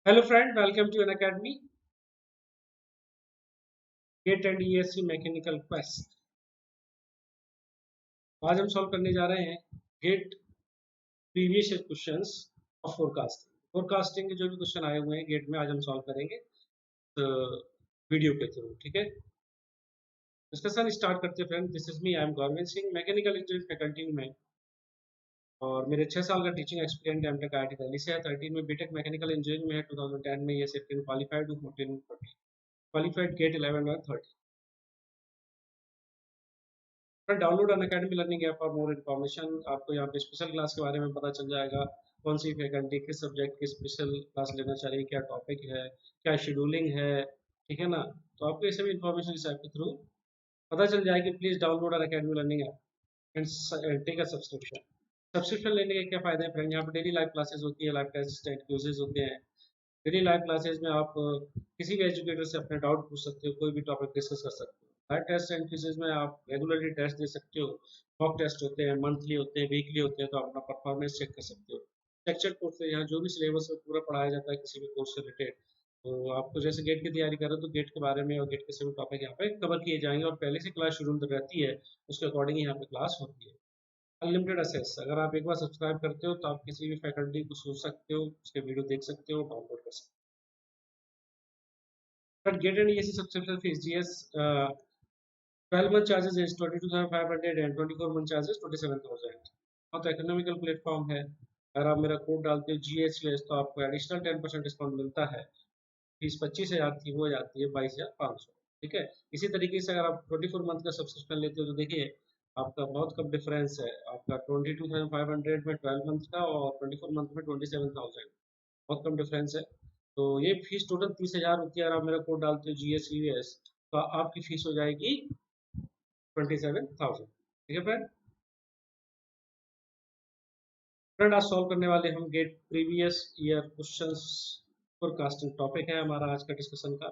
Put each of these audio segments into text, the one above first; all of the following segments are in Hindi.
Hello friend, welcome to Unacademy. GATE and ESC mechanical quest. आज हम सॉल्व करने जा रहे हैं GATE previous questions of forecasting. Forecasting के जो भी क्वेश्चन आए हुए हैं गेट में आज हम सॉल्व करेंगे तो वीडियो के थ्रू। ठीक है, डिस्कशन स्टार्ट करते हैं friend. This is me, I am Gaurvind Singh, mechanical engineering faculty में। और मेरे 6 साल का teaching experience MTech IIT Delhi से है। 13 में बीटेक मैकेनिकल इंजीनियरिंग में है। 2010 में ये सिर्फ क्वालिफाइड हूँ। 14 क्वालिफाइड, गेट 11 और 13। Download Unacademy learning app for more information. आपको यहाँ पे स्पेशल क्लास के बारे में पता चल जाएगा। कौन सी फैकल्टी किस सब्जेक्ट की स्पेशल क्लास लेना चाहिए, क्या टॉपिक है, क्या शेड्यूलिंग है। ठीक है ना, तो आपको ये सभी इन्फॉर्मेशन इस ऐप के थ्रू पता चल जाएगी। Please download Unacademy learning app and take a subscription. Subscription लेने के क्या फायदे हैं फ्रेंड? यहाँ पे डेली लाइव क्लासेस होती है, लाइव टेस्ट क्विज़ेज होते हैं। डेली लाइव क्लासेस में आप किसी भी एजुकेटर से अपने डाउट पूछ सकते हो, कोई भी टॉपिक डिस्कस कर सकते हो। लाइव टेस्ट एंड क्विज़ेज में आप रेगुलरली टेस्ट दे सकते हो। मॉक टेस्ट होते हैं, मंथली होते हैं, वीकली होते हैं, तो आप अपना परफॉर्मेंस चेक कर सकते हो। लेक्चर कोर्स है, यहाँ जो भी सिलेबस में पूरा पढ़ाया जाता है किसी भी कोर्स से रिलेटेड। तो आपको जैसे गेट की तैयारी करो तो गेट के बारे में और गेट के सभी टॉपिक यहाँ पे कवर किए जाएंगे, और पहले से क्लास शेड्यूल रहती है, उसके अकॉर्डिंग यहाँ पे क्लास होती है। अनलिमिटेड एक्सेस, अगर आप एक बार सब्सक्राइब करते हो तो आप किसी भी फैकल्टी को सुन सकते हो, उसके वीडियो देख सकते हो, डाउनलोड कर सकते हो। But get and ESC subscription fees GS 12 month charges is 22,500 and 24 month charges 27,000। बहुत इकोनॉमिकल प्लेटफॉर्म है। अगर आप मेरा कोड डालते हो GHUS तो आपको एडिशनल 10% डिस्काउंट मिलता है। फीस 25,000 थी, वो जाती है 22,500। ठीक है, इसी तरीके से अगर आप 24 मंथ का सब्सक्रिप्शन लेते हो तो देखिए आपका बहुत कम डिफरेंस है। आपका 22,500 में 12 मंथ का और 24 मंथ में 27,000, बहुत कम डिफरेंस है। तो ये फीस टोटल 30,000 होती है। अगर आप मेरा कोड डालते हो GHUS तो आपकी फीस हो जाएगी 27,000। ठीक है फ्रेंड। फ्रेंड, आज सॉल्व करने वाले हम GATE previous year questions forecasting topic है हमारा आज का डिस्कशन का।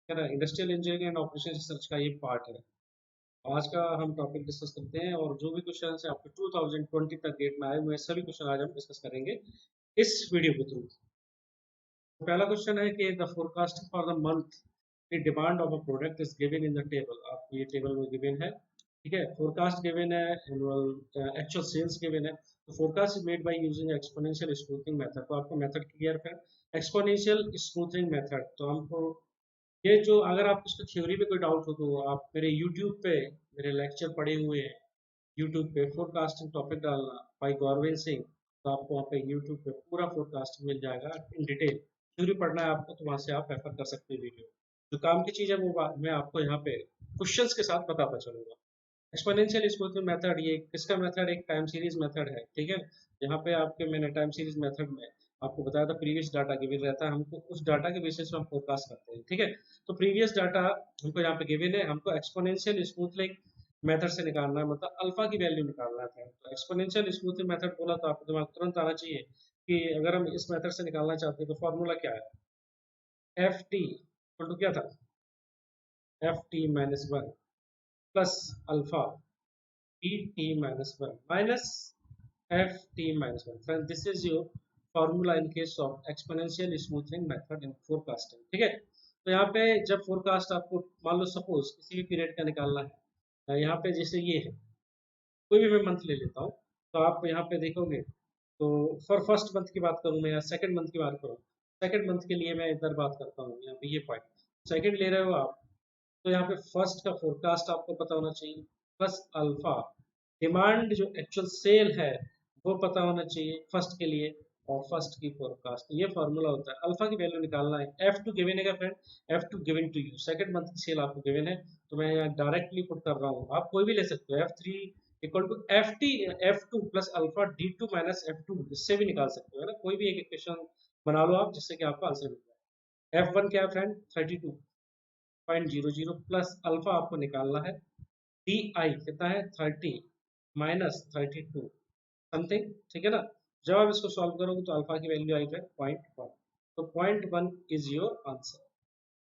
है ना, industrial engineering and operation research का ये पार्ट है। आज का हम टॉपिक डिस्कस करते हैं, और जो भी क्वेश्चन है आपके 2020 तक गेट में आए हुए हैं सभी क्वेश्चन आज हम डिस्कस करेंगे इस वीडियो के थ्रू। पहला क्वेश्चन है कि the forecast for the month the demand of a product is given in the table. आपको ये टेबल में गिवन है। ठीक है, फोरकास्ट गिवन है, एनुअल एक्चुअल सेल्स गिवन है। तो forecast is made by using exponential smoothing method. तो आपको मेथड क्लियर है, एक्सपोनेंशियल स्मूथिंग मेथड। तो हमको ये जो, अगर आप इसको थ्योरी पे कोई डाउट हो तो आप मेरे यूट्यूब पे मेरे लेक्चर पड़े हुए हैं। यूट्यूब पे फोरकास्टिंग टॉपिक डालना भाई गौरविंद सिंह, तो आपको वहाँ पे यूट्यूब पे पूरा फोरकास्टिंग मिल जाएगा इन डिटेल। थ्योरी पढ़ना है आपको तो वहाँ से आप रेफर कर सकते हैं वीडियो। जो काम की चीज़ है वो मैं आपको यहाँ पे क्वेश्चंस के साथ बताता चलूंगा। एक्सपोनेंशियल स्मूथिंग मेथड, ये किसका मेथड? एक टाइम सीरीज मेथड है। ठीक है, यहाँ पे आपके मैंने टाइम सीरीज मेथड में आपको बताया था प्रीवियस डाटा गिवन रहता है, हमको उस डाटा के बेसिस पे हम फोरकास्ट करते हैं। ठीक है, तो प्रीवियस डाटा हमको यहाँ पे गिवन है, हमको एक्सपोनेंशियल स्मूथिंग मेथड से निकालना है, मतलब अल्फा की वैल्यू निकालना है। तो एक्सपोनेंशियल स्मूथिंग मेथड बोला तो आपको दिमाग तुरंत आना चाहिए कि अगर हम इस मेथड से निकालना चाहते हैं तो फॉर्मूला क्या है? एफ टी इक्वल टू क्या था? F T minus one plus alpha T T minus one minus F T minus one. Friend, this is your formula in case of exponential smoothing method in forecasting. ठीक है, तो यहाँ पे जब फोरकास्ट आपको मान लो सपोज किसी भी पीरियड का निकालना है, यहाँ पे जैसे ये है, कोई भी मैं मंथ ले लेता हूँ, तो आप यहाँ पे देखोगे तो फॉर फर्स्ट मंथ की बात करूँ मैं या सेकंड मंथ की बात करूँ, सेकंड मंथ के लिए मैं इधर बात करता हूँ, यहाँ पे ये पॉइंट सेकंड ले रहे हो आप, तो यहाँ पे फर्स्ट का फोरकास्ट आपको पता होना चाहिए, प्लस अल्फा डिमांड जो एक्चुअल सेल है वो पता होना चाहिए फर्स्ट के लिए, और फर्स्ट की फोरकास्ट। ये फॉर्मूला होता है, अल्फा की वैल्यू निकालना है। एफ टू गिवन है friend, F two given to you, second month की सेल आपको गिवन है, तो मैं यहाँ डायरेक्टली पुट कर रहा हूँ। आप कोई भी ले सकते हो, F three equal to F T, F two plus alpha D two minus F two, इससे भी निकाल सकते हो, है ना। कोई भी एक इक्वेशन बना लो आप जिससे कि आपका आंसर मिल जाए। एफ वन क्या है फ्रेंड? 32.00 प्लस अल्फा आपको निकालना है, डी आई कितना है? 30 माइनस 32 समथिंग। ठीक है ना, जब आप इसको सॉल्व करोगे तो अल्फा की वैल्यू आई है 0.1, तो 0.1 इज योर आंसर।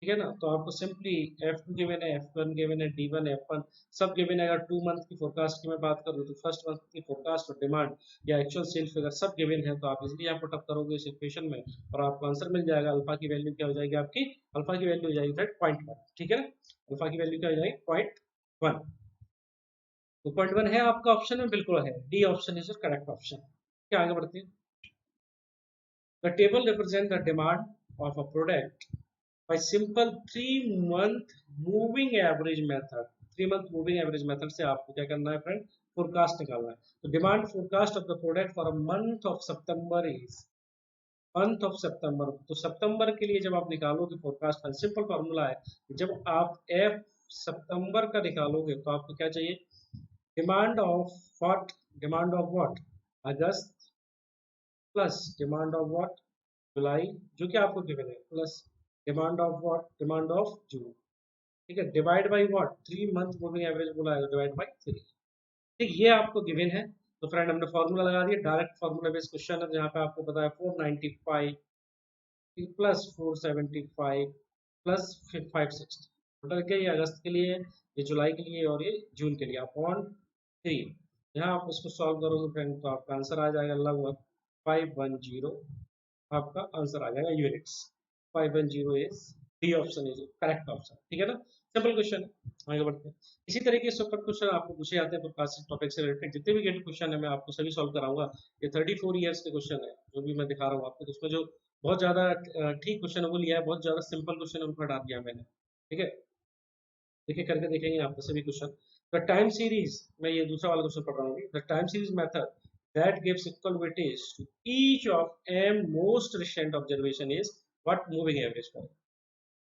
ठीक है ना। तो आपको सिंपली F2 गिवन है, F1 गिवन है, D1 F1 सब गिवन है। अगर 2 मंथ की फोरकास्ट की मैं बात करूँ तो फर्स्ट मंथ की फोरकास्ट और डिमांड या एक्चुअल सेल फिगर सब गिवन है, तो आप इजीली यहाँ पुट अप करोगे इस इक्वेशन में और आपको आंसर मिल जाएगा। अल्फा की वैल्यू क्या हो जाएगी आपकी? अल्फा की वैल्यू हो जाएगी फ्रेंड 0.1, ठीक है ना। अल्फा की वैल्यू क्या हो जाएगी? 0.1। तो 0.1 है आपका ऑप्शन में, बिल्कुल है, D option is correct option. क्या आगे बढ़ते हैं। The table represent the demand of a product by simple 3 month moving average method। 3 month moving average method से आपको क्या करना है फ्रेंड? फोरकास्ट निकालना है। तो demand forecast of the product for a month of September is, month of September. तो सितंबर के लिए जब आप निकालोगे फोरकास्ट का सिंपल फार्मूला है कि जब आप एफ सितंबर का निकालोगे तो आपको क्या चाहिए? Demand of what? Demand of what? August plus demand of what? July, जो कि आपको गिवन है, plus demand of what? Demand of June. ठीक है, divide by what? 3 month moving average बोला है, डिवाइड बाई 3। ठीक, ये आपको गिवन है। तो फ्रेंड हमने फॉर्मूला लगा दिया, डायरेक्ट फॉर्मूला बेस्ड क्वेश्चन है। जहाँ पे आपको पता है 495 प्लस 475 प्लस 560, टोटल क्या? ये अगस्त के लिए, ये जुलाई के लिए और ये जून के लिए, अपॉन 3। यहाँ आप इसको सॉल्व करोगे फ्रेंड तो आपका आंसर आ जाएगा लगभग 510। आपका आंसर आ जाएगा units. 510 is D option is correct option, ठीक है ना। सिंपल क्वेश्चन है, आगे बढ़ते हैं। इसी तरीके से सुपर क्वेश्चन आपको पूछे जाते हैं प्रोकास्टिक टॉपिक से रिलेटेड। जितने भी गेट क्वेश्चन है मैं आपको सभी सॉल्व कराऊंगा। ये 34 ईयर्स के क्वेश्चन है जो भी मैं दिखा रहा हूँ आपको। तो उसमें जो बहुत ज्यादा ठीक क्वेश्चन है वो लिया है, बहुत ज्यादा सिंपल क्वेश्चन है उनको हटा दिया मैंने, ठीक है। देखिए करके देखेंगे आपको सभी क्वेश्चन। द टाइम सीरीज, मैं ये दूसरा वाला क्वेश्चन पढ़ रहा हूँ। The time series method that gives equal weightage to each of m most recent observation is what moving average for।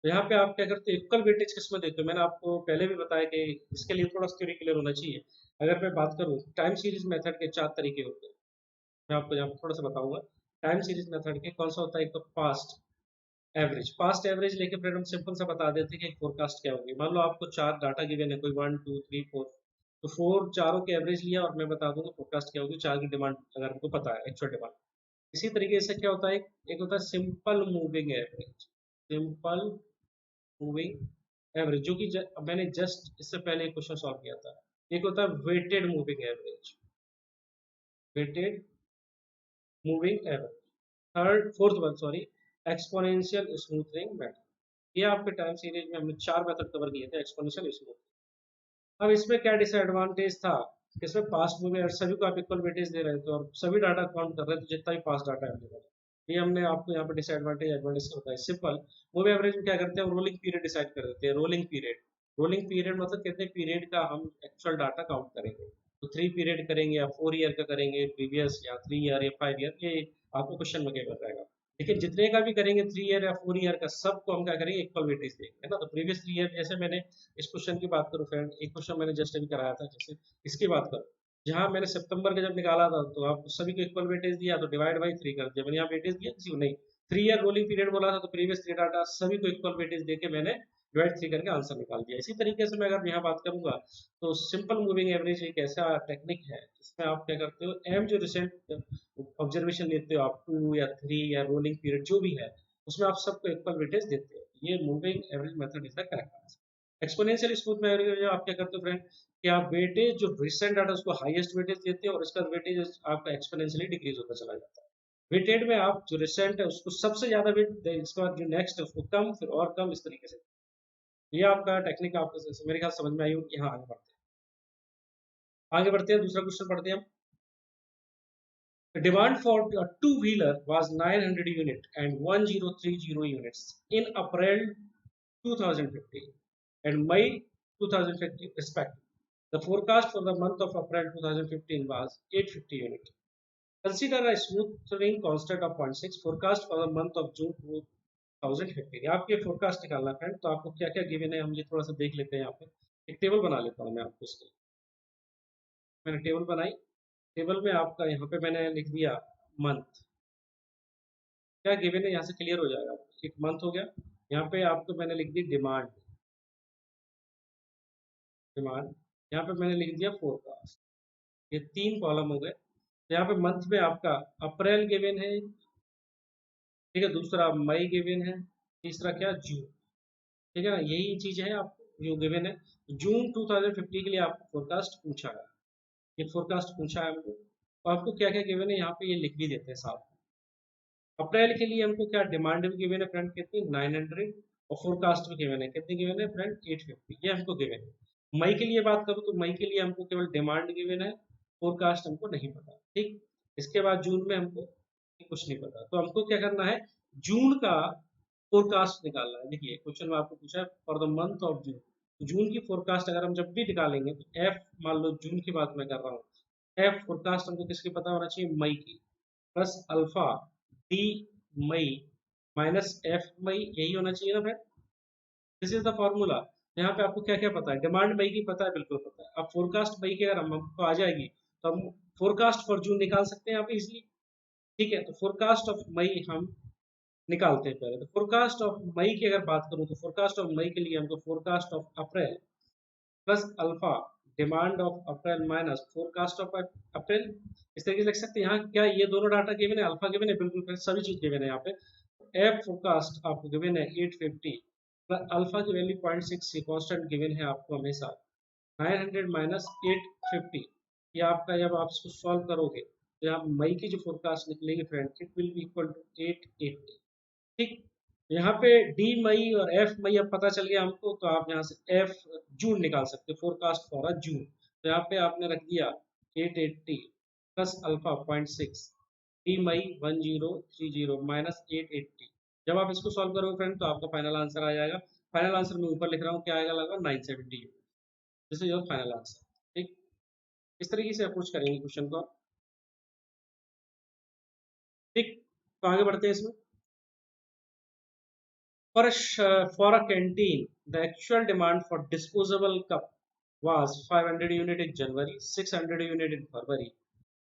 तो यहाँ पे आप क्या करते हो? इक्वल वेटेज किसमें देते हो? मैंने आपको पहले भी बताया कि इसके लिए थोड़ा थ्योरी क्लियर होना चाहिए। अगर मैं बात करूँ टाइम सीरीज मेथड के 4 तरीके होते हैं, मैं आपको यहाँ पे थोड़ा सा बताऊंगा। टाइम सीरीज मेथड के कौन सा होता है? एक तो पास्ट एवरेज। पास्ट एवरेज लेके फिर हम सिंपल सा बता देते हैं कि फोरकास्ट क्या होगी। मान लो आपको 4 डाटा गिवन है, कोई 1 2 3 4, तो 4 चारों के एवरेज लिया और मैं बता दूंगा फोरकास्ट क्या होगी, 4 की डिमांड अगर हमको पता है, एक्चुअल डिमांड। इसी तरीके से क्या होता है, एक होता है simple moving average. Simple moving average जो कि मैंने जस्ट इससे पहले एक क्वेश्चन सॉल्व किया था। एक होता है weighted moving average, weighted moving average. Third fourth one sorry, exponential smoothening method. ये आपके टाइम सीरीज में हमने 4 मेथड कवर किए थे, एक्सपोनेंशियल स्मूथ। अब इसमें क्या डिसएडवांटेज था? इसमें पास्ट मूविंग एवरेज सभी को आप इक्वल वेटेज दे रहे थे और सभी डाटा काउंट कर रहे थे जितना भी पास्ट डाटा अवेलेबल है। ये हमने आपको यहाँ पे डिसएडवांटेज एडवांटेज होता है। सिंपल मूविंग एवरेज में क्या करते हैं? रोलिंग पीरियड डिसाइड कर देते हैं। रोलिंग पीरियड, रोलिंग पीरियड मतलब कितने पीरियड का हम एक्चुअल डाटा काउंट करेंगे। तो 3 पीरियड करेंगे या 4 ईयर का करेंगे प्रीवियस, या 3 ईयर या 5 ईयर, ये आपको क्वेश्चन में क्या बताएगा। लेकिन जितने का भी करेंगे 3 ईयर या 4 ईयर का, सबको हम क्या करेंगे? इक्वल वेटेज देंगे, है ना। तो प्रीवियस 3 ईयर, जैसे मैंने इस क्वेश्चन की बात करूँ फ्रेंड, एक क्वेश्चन मैंने जस्ट अभी कराया था, जैसे इसकी बात करूँ, जहाँ मैंने सितंबर का जब निकाला था तो आप सभी को इक्वल वेटेज दिया, तो डिवाइड बाई 3 कर दिया। मैंने यहाँ वेटेज दिया किसी को नहीं, 3 ईयर रोलिंग पीरियड बोला था, तो प्रीवियस 3 डाटा सभी को इक्वल वेटेज देके मैंने डिवाइड 3 करके आंसर निकाल दिया। इसी तरीके से मैं अगर यहाँ बात करूंगा तो सिंपल मूविंग एवरेज एक ऐसा टेक्निक है जिसमें आप क्या करते हो, एम जो रिसेंट ऑब्जर्वेशन लेते हो आप, 2 या 3 या रोलिंग पीरियड जो भी है, उसमें आप सबको इक्वल वेटेज देते हो। ये moving average method is the correct answer. Exponential smooth में आप क्या करते हो फ्रेंड कि आप वेटेज जो रिसेंट डाटा उसको हाईएस्ट वेटेज देते हो और इसका वेटेज आपका एक्सपोनेंशियली डिक्रीज होता चला जाता है। वेटेड में आप जो रिसेंट है उसको सबसे ज्यादा वेट दे, इसके बाद जो नेक्स्ट है उसको कम, फिर और कम, इस तरीके से। ये आपका टेक्निक आपको मेरे ख्याल समझ में आई होगी। यहाँ आगे बढ़ते हैं, दूसरा क्वेश्चन पढ़ते हैं हम। The demand for a two-wheeler was 900 unit and 1030 units in April 2015 and May 2015 respectively. The forecast for the month of April 2015 was 850 units. Consider a smoothing constant of 0.6 forecast for the month of June 2015। आपके फोरकास्ट निकालना फ्रेंड, तो आपको क्या क्या गिवन है हम ये थोड़ा सा देख लेते हैं। यहाँ पे एक टेबल बना लेता हूँ मैं आपको इसके। मैंने टेबल बनाई, टेबल में आपका यहाँ पे मैंने लिख दिया मंथ। क्या गिवन है यहाँ से क्लियर हो जाएगा। एक मंथ हो गया, यहाँ पे आपको मैंने लिख दी डिमांड, डिमांड यहाँ पे मैंने लिख दिया फोरकास्ट। ये 3 कॉलम हो गए। तो यहाँ पे मंथ में आपका अप्रैल गिवन है, ठीक है, दूसरा मई गिवन है, तीसरा क्या जून। ठीक है ना, यही चीज है आपको जो गिवन है। जून 2050 के लिए आपको फोरकास्ट पूछा है, ये फोरकास्ट पूछा है हमको, तो आपको क्या क्या गिवन है यहाँ पे ये लिख भी देते हैं साथ। अप्रैल के लिए हमको क्या डिमांड भी गिवन है फ्रेंड कितनी 900, और फोरकास्ट भी गिवन है कितनी गिवन है फ्रेंड 850, ये हमको गिवन है। मई के लिए बात करूँ तो मई के लिए हमको केवल डिमांड गिवन है, फोरकास्ट हमको नहीं पता। ठीक, इसके बाद जून में हमको कुछ नहीं पता, तो हमको क्या करना है, जून का फोरकास्ट निकालना है। देखिए क्वेश्चन में आपको पूछा है for the month of June, जून की फोरकास्ट अगर हम जब भी निकालेंगे तो एफ, मान लो जून की बात मैं कर रहा हूँ, एफ फोरकास्ट हमको किसकी पता होना चाहिए, मई की, प्लस अल्फा डी मई माइनस एफ मई, यही होना चाहिए ना friend. This is the formula. यहाँ पे आपको क्या क्या पता है, डिमांड मई की पता है, बिल्कुल पता है। अब फोरकास्ट मई की अगर हमको आ जाएगी तो हम फोरकास्ट फॉर जून निकाल सकते हैं यहाँ पे इजिली। ठीक है, तो फोरकास्ट ऑफ मई हम निकालते हैं पहले। तो फोरकास्ट ऑफ मई की अगर बात करूँ तो फोरकास्ट ऑफ मई के लिए हमको forecast of April plus alpha demand of April minus forecast of April, इस तरीके से लिख सकते हैं। यहाँ क्या ये दोनों डाटा गिवन है, अल्फा गिवन है, बिल्कुल सभी चीज गिवन है यहाँ पे। एफ फोरकास्ट आपको गिवन है 850, प्लस अल्फा की वैल्यू 0.6 कांस्टेंट गिवन है आपको हमेशा, 900 माइनस 850, ये आपका जब आप इसको सॉल्व करोगे तो यहाँ मई की जो फोरकास्ट निकलेगी friend, it will be equal to 880। ठीक, यहाँ पे डी मई और एफ मई अब पता चल गया हमको, तो आप यहाँ से एफ जून निकाल सकते हो, फोरकास्ट फॉर अ जून। तो यहाँ पे आपने रख दिया 880 प्लस अल्फा 0.6, डी मई 1030 माइनस 880। जब आप इसको सॉल्व करोगे फ्रेंड तो आपका फाइनल आंसर आ जाएगा। फाइनल आंसर मैं ऊपर लिख रहा हूँ, क्या आएगा, लगभग 970। This is your final answer. ठीक, इस तरीके से अप्रोच करेंगे क्वेश्चन को। ठीक, तो आगे बढ़ते हैं इसमें। For a canteen, the actual demand for disposable cup was 500 unit in January, 600 unit in February.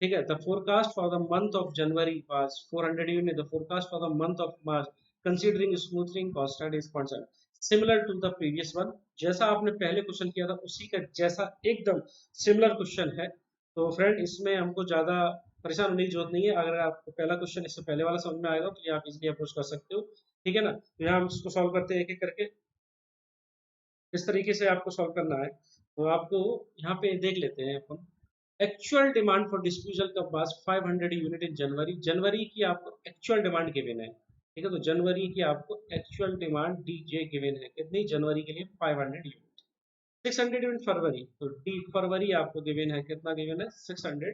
ठीक है, the forecast for the month of January was 400 unit. The forecast for the month of March, considering smoothing constant, is 0.7. Similar to the previous one, जैसा आपने पहले क्वेश्चन किया था उसी का जैसा एकदम सिमिलर क्वेश्चन है। तो फ्रेंड इसमें हमको ज़्यादा परेशान होने की जरूरत नहीं है। अगर आपको पहला क्वेश्चन इससे पहले वाला समझ में आएगा तो ये आप इजीली अप्रोच कर सकते हो। ठीक है ना, तो यहाँ हम इसको सॉल्व करते हैं एक एक करके। इस तरीके से आपको सॉल्व करना है। तो आपको यहाँ पे देख लेते हैं अपन, actual demand for disposal cup was 500 unit in January. जनवरी की आपको एक्चुअल डिमांड गिवन है। ठीक है, तो जनवरी की आपको actual demand D J given है, कितनी, जनवरी के लिए 500 यूनिट। 600 यूनिट फरवरी, तो डी फरवरी आपको गिवन है, कितना गिवन है, 600।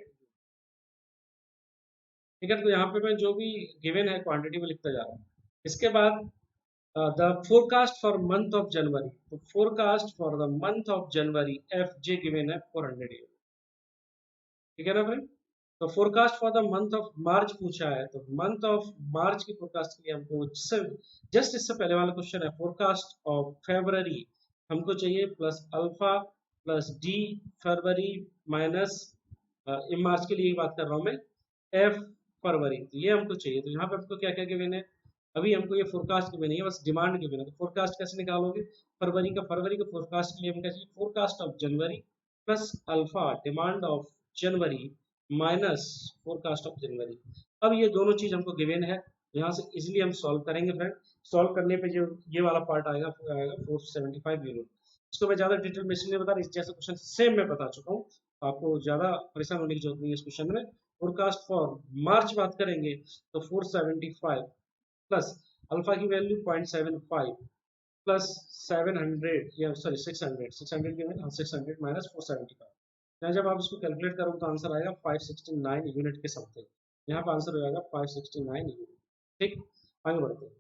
ठीक है, तो यहाँ पे मैं जो भी गिवन है क्वांटिटी में लिखता जा रहा हूँ। इसके बाद the forecast for month of January, तो forecast for the month of January F J given है 400 यूनिट। ठीक है ना फ्रेंड, तो forecast for the month of March पूछा है, तो मंथ ऑफ मार्च की फोरकास्ट के लिए हमको जस्ट इससे पहले वाला क्वेश्चन है, फोरकास्ट ऑफ फेब्रवरी हमको चाहिए, प्लस अल्फा प्लस डी फरवरी माइनस मार्च के लिए बात कर रहा हूँ मैं, एफ फरवरी, तो ये हमको चाहिए। तो यहाँ पे हमको क्या क्या गिवन है, अभी हमको ये फोरकास्ट गिवन है, बस डिमांड गिवन है। तो फोरकास्ट कैसे निकालोगे, फरवरी का फोरकास्ट के लिए हम क्या चाहिए, forecast of January plus alpha demand of January minus forecast of January. अब ये दोनों चीज हमको गिवन है, यहाँ से इजिली हम सॉल्व करेंगे फ्रेंड। सॉल्व करने पे जो ये वाला पार्ट आएगा 475 यूनिट। इसको मैं ज्यादा डिटेल में इसलिए बता रहा, इस जैसा क्वेश्चन सेम मैं बता चुका हूँ, आपको ज्यादा परेशान होने की जरूरत नहीं है इस क्वेश्चन में। फोरकास्ट फॉर मार्च बात करेंगे तो 475 प्लस अल्फा की वैल्यू 0.75 प्लस 700 या सॉरी 600 के में 600 माइनस 475। यहाँ जब आप इसको कैलकुलेट करोगे तो आंसर आएगा 569 यूनिट के समथिंग। यहाँ पर आंसर हो जाएगा 569 यूनिट। ठीक, आगे बढ़ते हैं।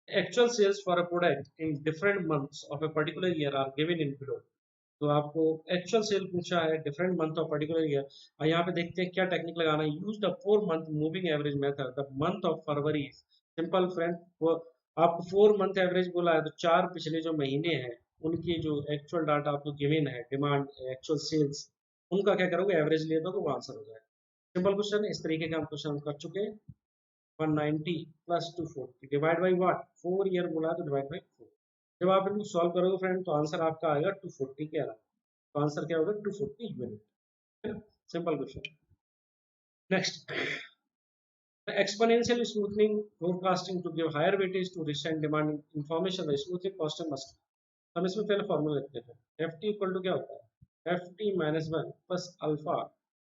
Actual sales for a product in different months of a particular year are given in below. तो आपको एक्चुअल सेल पूछा है different month of particular year, और यहाँ पे देखते हैं क्या टेक्निक लगाना है। Use the 4 month moving average method, the month of February, simple friend, वो आपको 4 मंथ एवरेज बोला है, तो 4 पिछले जो महीने हैं उनकी जो एक्चुअल डाटा आपको गिवन है, डिमांड एक्चुअल सेल्स, उनका क्या करोगे, एवरेज ले दो, वो आंसर हो जाएगा। सिंपल क्वेश्चन है, इस तरीके का हम क्वेश्चन कर चुके हैं। 190 plus 240 divide by what, 4 year बोला है तो डिवाइड बाई 4। जब आप इनको सॉल्व करोगे फ्रेंड तो आंसर आपका आएगा 240 के अलावा, तो आंसर क्या होगा, 240 unit. Simple question. Next, The exponential smoothing forecasting to give higher weightage to recent demand information, the smoothing constant must, हम इसमें पहले फॉर्मूला लिखते हैं। एफ टी इक्वल टू क्या होता है, F T minus one plus alpha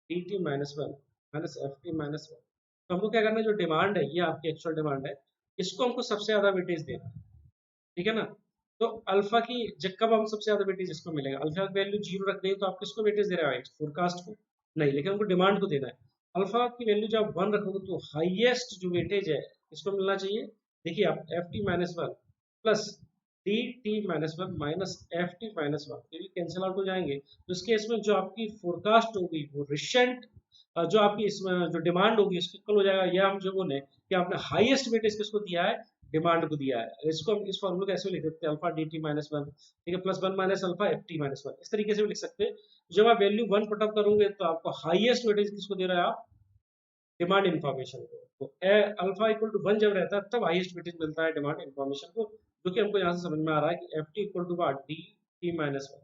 D T minus one minus F T minus one. तो हमको क्या करना है, जो डिमांड है ये आपकी एक्चुअल डिमांड है, इसको हमको सबसे ज्यादा वेटेज देना है, ठीक है ना। तो अल्फा की जब कब हम सबसे ज्यादा वेटेज इसको मिलेगा, अल्फा की वैल्यू जीरो रख दें तो आप किसको वेटेज दे रहे हो, फोरकास्ट को नहीं, लेकिन हमको डिमांड को देना है। अल्फा की वैल्यू जब वन रखोगे तो हाईएस्ट जो वेटेज है इसको मिलना चाहिए। देखिए आप F T minus one plus D T minus one minus F T minus one, ये भी कैंसिल आउट हो जाएंगे। तो इस केस में जो आपकी फोरकास्ट होगी वो रिसेंट जो आपकी इसमें जो डिमांड होगी उसके इक्वल हो जाएगा। या हम जो बोले कि आपने हाईएस्ट वेटेज किसको दिया है, डिमांड को दिया है। इसको हम इस फॉर्मूले को ऐसे लिख सकते हैं, alpha D T minus one, ठीक है, plus one minus alpha F T minus one, इस तरीके से भी लिख सकते हैं। जब आप वैल्यू वन पुटअप करोगे तो आपको हाईएस्ट वेटेज किसको दे रहा है, आप डिमांड इन्फॉर्मेशन को। तो अल्फा इक्वल टू वन जब रहता है तब हाईएस्ट वेटेज मिलता है डिमांड इन्फॉर्मेशन को, जो कि हमको यहाँ से समझ में आ रहा है कि F T equal to D T minus one,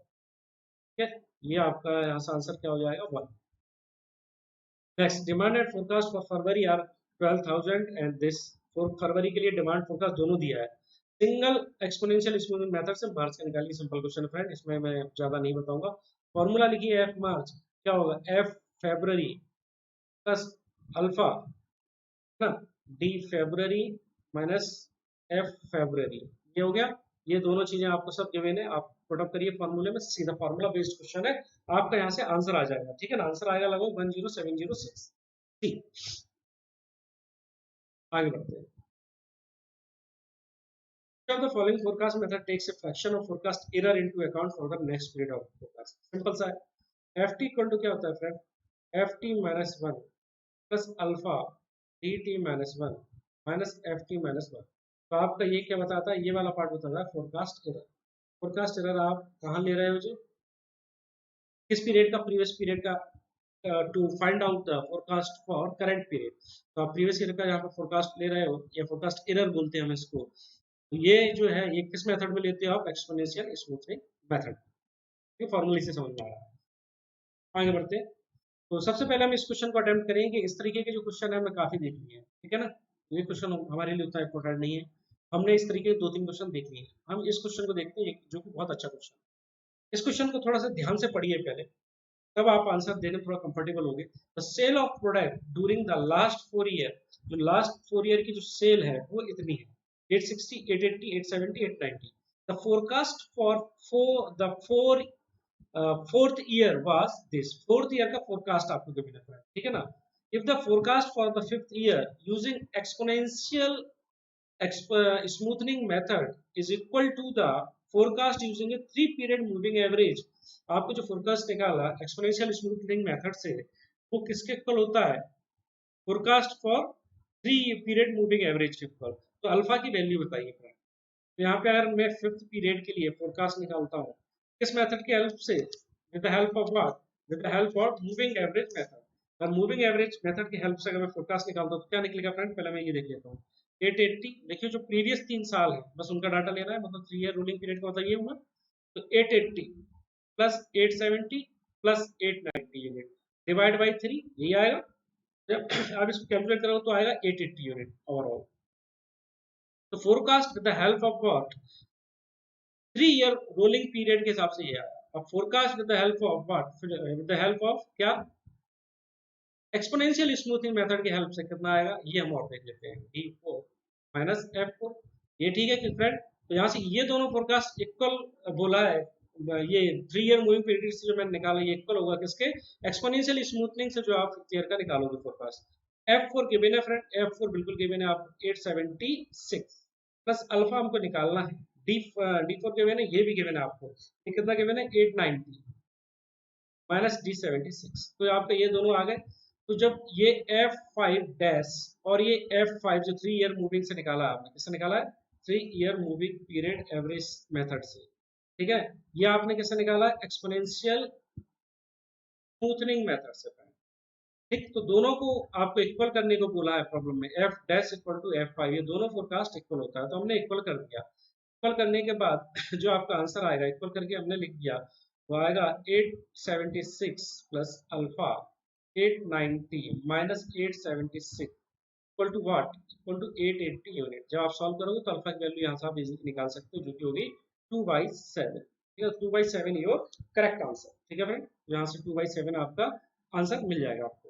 ठीक है। ये आपका यहाँ से आंसर क्या हो जाएगा, one. Next, demand and forecast for February are 12,000 and this, for फरवरी के लिए डिमांड फोरकास्ट दोनों दिया है। सिंगल एक्सपोनेंशियल स्मूथिंग मेथड से मार्च का निकालिए, सिंपल क्वेश्चन है फ्रेंड, इसमें मैं ज्यादा नहीं बताऊंगा। फॉर्मूला लिखिए, एफ मार्च क्या होगा, एफ फेब्रवरी प्लस अल्फा ना D February minus F February, ये हो गया। ये दोनों चीजें आपको सब गिवन है, आप पुटअप करिए फॉर्मूले में, सीधा फॉर्मूला बेस्ड क्वेश्चन है, आपका यहाँ से आंसर आ जाएगा, ठीक है ना। आंसर आएगा लगभग 10706। ठीक, आगे बढ़ते हैं। Which of the following forecast method takes a fraction of forecast error into account for the next period of forecast? Simple सा है, एफ टी इक्वल टू क्या होता है friend, F T minus one plus alpha D T minus one minus F T minus one. तो आपका ये क्या बताता है, ये वाला पार्ट बताता है फोरकास्ट एरर। फोरकास्ट एरर आप कहाँ ले रहे हो जी, किस पीरियड का, प्रीवियस पीरियड का, to find out the forecast for current period. तो आप प्रीवियस ईयर का यहाँ पर फोरकास्ट ले रहे हो, या फोरकास्ट एरर बोलते हैं हम इसको। तो ये जो है ये किस मेथड में लेते हो आप, एक्सपोनेंशियल स्मूथनिंग मेथड। ये फॉर्मूले से समझ में आ रहा है। आगे बढ़ते हैं। तो सबसे पहले हम इस क्वेश्चन को अटेम्प्ट करेंगे कि इस तरीके के जो क्वेश्चन है हमने काफी देख लिए हैं, ठीक है ना। ये क्वेश्चन हमारे लिए उतना इंपॉर्टेंट नहीं है, हमने इस तरीके के दो तीन क्वेश्चन देख लिए हैं। हम इस क्वेश्चन को देखते हैं जो कि बहुत अच्छा क्वेश्चन है। इस क्वेश्चन को थोड़ा सा ध्यान से पढ़िए पहले, तब आप आंसर देने में थोड़ा कंफर्टेबल होगे। The sale of product during the last 4 year, जो लास्ट 4 ईयर की जो सेल है वो इतनी है, 860, 880, 870, 890। The forecast for the fourth year was this, fourth year का फोरकास्ट आपको जो मिला है, ठीक है ना। If the forecast for the fifth year using exponential smoothing method is equal to the forecast using a 3 period moving average, आपको जो फोरकास्ट निकाला एक्सपोनेंशियल स्मूथनिंग मेथड से वो किसके इक्वल होता है, forecast for 3 period moving average के इक्वल। तो अल्फा की वैल्यू बताइए फ्रेंड। तो यहाँ पे अगर मैं फिफ्थ पीरियड के लिए फोरकास्ट निकालता हूँ किस मेथड की हेल्प से, with the help of what, with the help of moving average method. और मूविंग एवरेज मेथड की हेल्प से अगर मैं फोरकास्ट निकालता हूँ तो क्या निकलेगा फ्रेंड, पहले मैं ये देख लेता हूँ। 880, देखिए जो प्रीवियस 3 साल है बस उनका डाटा लेना है, मतलब 3 ईयर रूलिंग पीरियड का मतलब ये हुआ। तो 880 plus 870 plus 890 unit divide by 3, यही आएगा। जब आप इसको कैलकुलेट करोगे तो आएगा 880 यूनिट ओवरऑल। तो forecast with the help of what, 3 year rolling period के हिसाब से ये आया। अब forecast with the help of what, with the help of क्या, एक्सपोनेंशियल स्मूथिंग मेथड की हेल्प से कितना आएगा, ये हम और देख लेते हैं, D4 माइनस F4। ये ठीक है कि फ्रेंड, तो यहाँ से ये दोनों फोरकास्ट इक्वल बोला है, ये 3 ईयर मूविंग पीरियड से जो मैंने निकाला ये इक्वल होगा किसके, एक्सपोनेंशियल स्मूथनिंग से जो आप 5th ईयर का निकालोगे फोरकास्ट। F4 गिवन है फ्रेंड, F4 बिल्कुल गिवन है आपको 876 प्लस अल्फा हमको निकालना है, D4 गिवन है, ये भी गिवन है आपको, ये कितना गिवन है 890 माइनस D76। तो आपके ये दोनों आ गए। तो जब ये F5 डैश और ये F5 जो 3 ईयर मूविंग से निकाला आपने, किससे निकाला है, 3 year moving period average method से, ठीक है। ये आपने किससे निकाला, एक्सपोनेंशियल स्मूथनिंग मेथड से, ठीक। तो दोनों को आपको इक्वल करने को बोला है प्रॉब्लम में, F dash equal to F5, ये दोनों फोरकास्ट इक्वल होता है, तो हमने इक्वल कर दिया। इक्वल करने के बाद जो आपका आंसर आएगा, इक्वल करके हमने लिख दिया, वो आएगा 876 plus alpha 890 minus 876 equal to what, equal to 880 unit. जब आप सॉल्व करोगे तो अल्फा की वैल्यू यहाँ से आप इजीली निकाल सकते हो, जो कि होगी 2/7। ठीक है, 2/7 योर करेक्ट आंसर। ठीक है फ्रेंड, यहाँ से 2/7 आपका आंसर मिल जाएगा आपको।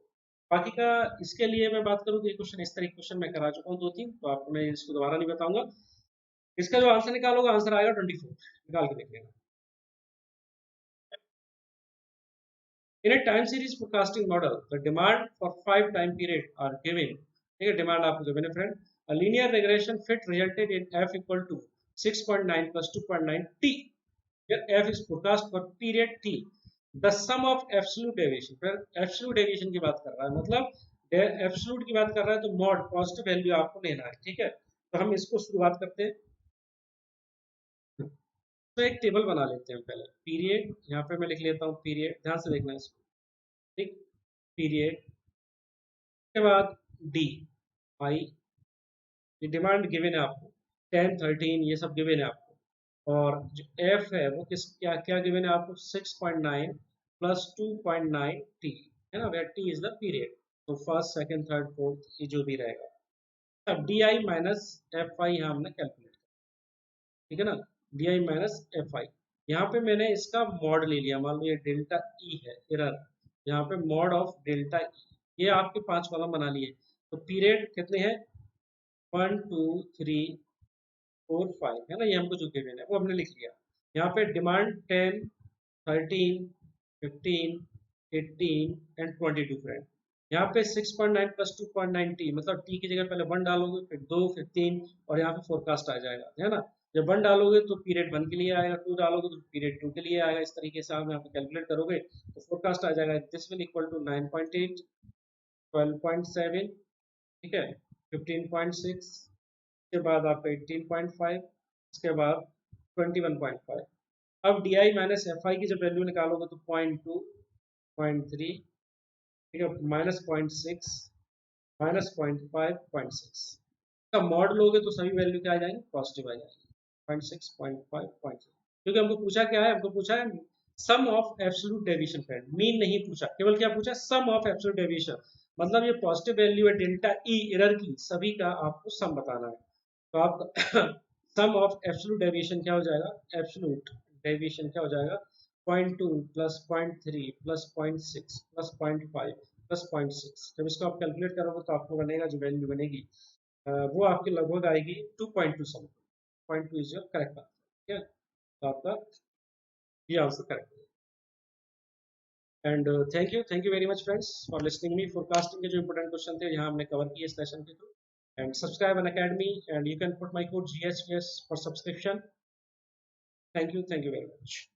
बाकी का इसके लिए मैं बात करूँ तो ये क्वेश्चन, इस तरह के क्वेश्चन मैं करा चुका हूँ 2-3, तो आपको मैं इसको दोबारा नहीं बताऊंगा। इसका जो आंसर निकालोगे, आंसर आएगा 24, निकाल के देख लेना। In a time series forecasting model, the demand for 5 time periods are given. ठीक है, डिमांड आपको given है friend. A linear regression fit resulted in f equal to 6.9 plus 2.9 t. Here f is forecast for period t. The sum of absolute deviation, फिर absolute deviation की बात कर रहा है, मतलब absolute की बात कर रहा है तो mod पॉजिटिव वैल्यू आपको लेना है। ठीक है, तो हम इसको शुरुआत करते हैं। तो एक टेबल बना लेते हैं पहले। पीरियड, यहाँ पे मैं लिख लेता हूँ पीरियड, ध्यान से देखना इसको। ठीक, पीरियड के बाद डी आई, ये डिमांड गिवन है आपको, 10 13 ये सब गिवन है आपको। और जो एफ है वो किस, क्या क्या गिवन है आपको, 6.9 प्लस 2.9 टी, है ना, where T is the period. तो फर्स्ट सेकंड थर्ड फोर्थ ये जो भी रहेगा। अब D I minus F I यहाँ हमने कैलकुलेट किया। ठीक है ना, D I minus F I, यहाँ पे मैंने इसका मॉड ले लिया। मान लो ये डेल्टा ई है, एरर, यहाँ पे मॉड ऑफ डेल्टा ई, ये आपके 5 कॉलम बना लिए। तो पीरियड कितने हैं, 1 2 3 4 5, है ना, ये हमको जो गिवन है वो हमने लिख लिया। यहाँ पे डिमांड 10 13 15 18 एंड 22 फ्रेंड। यहाँ पे 6.9 प्लस 2.9 टी, मतलब टी की जगह पहले 1 डालोगे, फिर 2, फिर 3, और यहाँ पे फोरकास्ट आ जाएगा, है ना। जब 1 डालोगे तो पीरियड 1 के लिए आएगा, 2 डालोगे तो पीरियड 2 के लिए आएगा। इस तरीके से आप यहाँ पे कैलकुलेट करोगे तो फोरकास्ट आ जाएगा, दिस विल इक्वल टू 9.8, 12.7, ठीक है, 15.6, के बाद आपका 18.5, इसके बाद 21.5। अब डी आई माइनस एफ आई की जब वैल्यू निकालोगे तो 0.2, 0.3, ठीक है, माइनस 0.6, माइनस 0.5, 0.6 का मॉड लोगे तो सभी वैल्यू क्या आ जाएंगे, पॉजिटिव आ जाएंगे, 0.6, 0.5, 0.6। क्योंकि हमको पूछा क्या है, हमको पूछा है sum of absolute deviation friend, mean नहीं पूछा, केवल क्या पूछा, सम ऑफ एब्सोल्यूट डेविएशन। मतलब ये पॉजिटिव वैल्यू है डेल्टा ई एरर की, सभी का आपको सम बताना है। तो आपका सम ऑफ एब्सोल्यूट डेविएशन क्या हो जाएगा, एब्सोल्यूट डेविएशन क्या हो जाएगा, 0.2 प्लस 0.3 प्लस 0.6 प्लस 0.5 प्लस 0.6। जब इसको आप कैलकुलेट करोगे तो आपको बनेगा, जो वैल्यू बनेगी वो आपकी लगभग आएगी 2.2 something. 0.2 is your correct answer. ठीक है, तो आपका ये आंसर करेक्ट है। And thank you very much friends for listening me. Forecasting के जो इंपॉर्टेंट क्वेश्चन थे यहाँ हमने कवर किए इस लेसन के through. And subscribe on Academy, and you can put my code GHVS for subscription. Thank you very much.